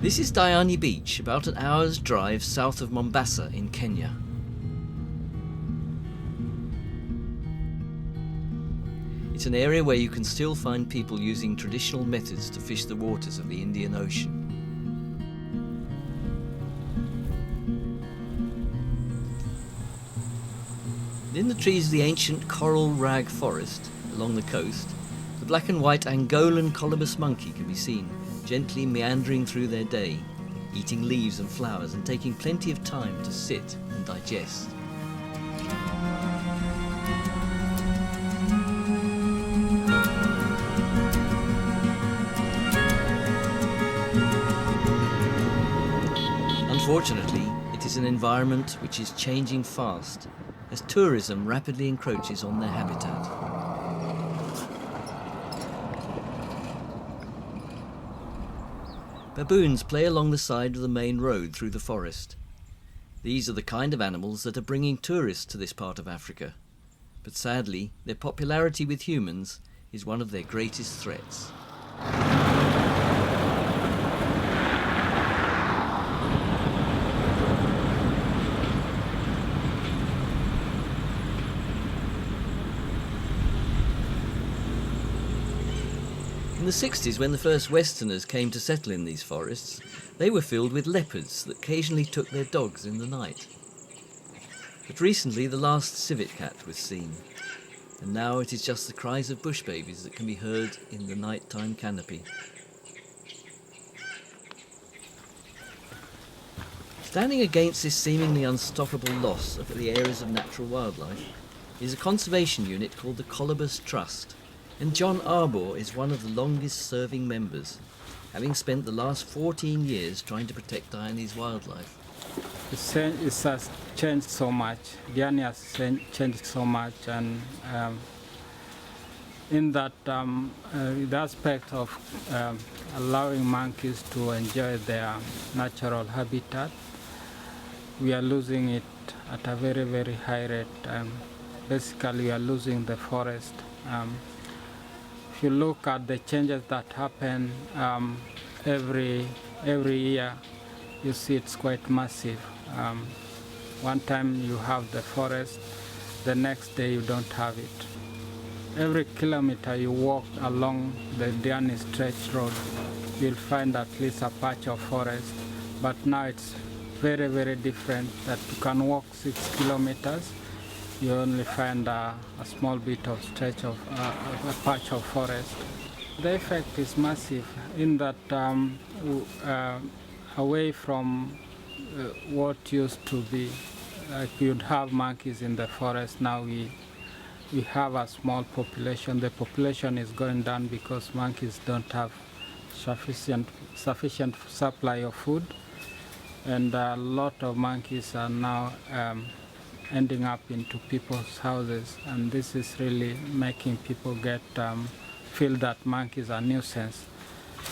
This is Diani Beach, about an hour's drive south of Mombasa in Kenya. It's an area where you can still find people using traditional methods to fish the waters of the Indian Ocean. In the trees of the ancient coral rag forest along the coast, the black and white Angolan Colobus monkey can be seen, gently meandering through their day, eating leaves and flowers and taking plenty of time to sit and digest. Unfortunately, it is an environment which is changing fast as tourism rapidly encroaches on their habitat. Baboons play along the side of the main road through the forest. These are the kind of animals that are bringing tourists to this part of Africa, but sadly, their popularity with humans is one of their greatest threats. In the 60s, when the first Westerners came to settle in these forests, they were filled with leopards that occasionally took their dogs in the night. But recently the last civet cat was seen, and now it is just the cries of bush babies that can be heard in the nighttime canopy. Standing against this seemingly unstoppable loss of the areas of natural wildlife is a conservation unit called the Colobus Trust. And John Arbor is one of the longest serving members, having spent the last 14 years trying to protect Diani's wildlife. It has changed so much. Diani has changed so much, and in that the aspect of allowing monkeys to enjoy their natural habitat, we are losing it at a very, very high rate. Basically, we are losing the forest. If you look at the changes that happen every year, you see it's quite massive. One time you have the forest, the next day you don't have it. Every kilometer you walk along the Diani Stretch Road, you'll find at least a patch of forest. But now it's very, very different, that you can walk 6 kilometers. You only find a small bit of stretch of a patch of forest. The effect is massive in that away from what used to be, like you'd have monkeys in the forest, now we have a small population. The population is going down because monkeys don't have sufficient supply of food, and a lot of monkeys are now ending up into people's houses, and this is really making people feel that monkeys are a nuisance.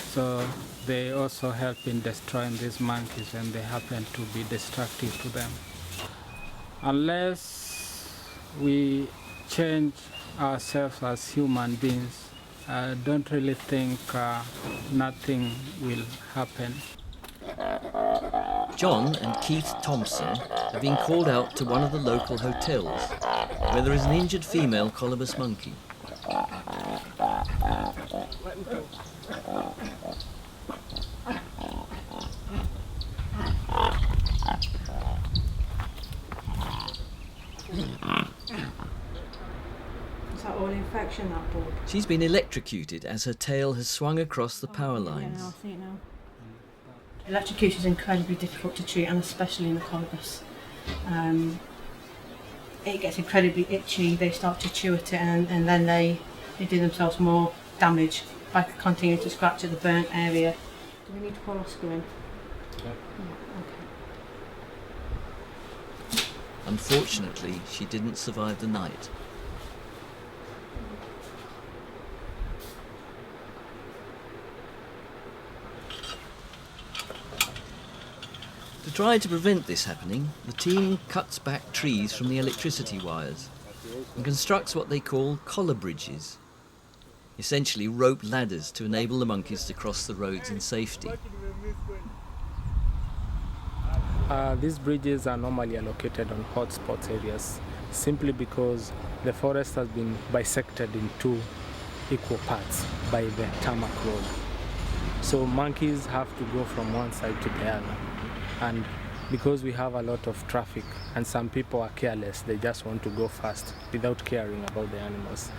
So they also help in destroying these monkeys when they happen to be destructive to them. Unless we change ourselves as human beings, I don't really think nothing will happen. John and Keith Thompson have been called out to one of the local hotels, where there is an injured female Colobus monkey. Is that all infection, that bug? She's been electrocuted as her tail has swung across the power lines. Yeah, I see it now. Electrocution is incredibly difficult to treat, and especially in the colobus. It gets incredibly itchy, they start to chew at it, and then they do themselves more damage by continuing to scratch at the burnt area. Do we need to pour Oscar in? Yeah. Okay. Unfortunately, she didn't survive the night. To try to prevent this happening, the team cuts back trees from the electricity wires and constructs what they call collar bridges, essentially rope ladders to enable the monkeys to cross the roads in safety. These bridges are normally allocated on hotspot areas simply because the forest has been bisected in two equal parts by the tarmac road. So monkeys have to go from one side to the other. And because we have a lot of traffic and some people are careless, they just want to go fast without caring about the animals,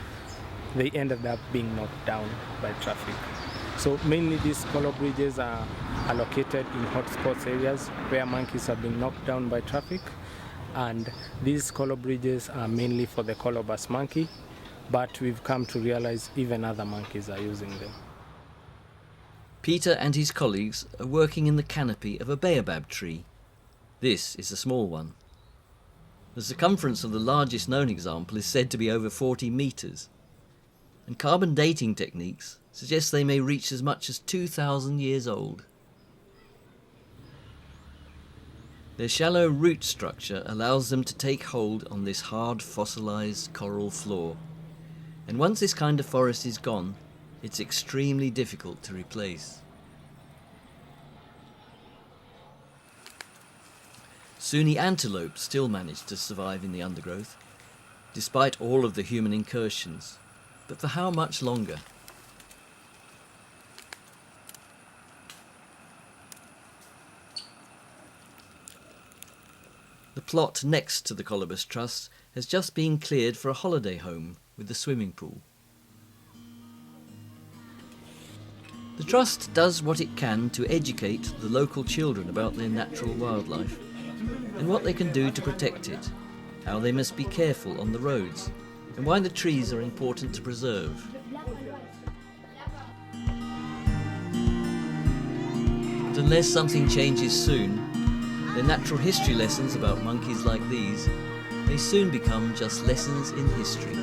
they ended up being knocked down by traffic. So mainly these color bridges are located in hotspot areas where monkeys have been knocked down by traffic, and these color bridges are mainly for the Colobus monkey, but we've come to realize even other monkeys are using them. Peter and his colleagues are working in the canopy of a baobab tree. This is a small one. The circumference of the largest known example is said to be over 40 metres, and carbon dating techniques suggest they may reach as much as 2,000 years old. Their shallow root structure allows them to take hold on this hard fossilised coral floor, and once this kind of forest is gone, it's extremely difficult to replace. Sunni antelopes still manage to survive in the undergrowth, despite all of the human incursions, but for how much longer? The plot next to the Colobus Trust has just been cleared for a holiday home with a swimming pool. The Trust does what it can to educate the local children about their natural wildlife and what they can do to protect it, how they must be careful on the roads, and why the trees are important to preserve. But unless something changes soon, the natural history lessons about monkeys like these may soon become just lessons in history.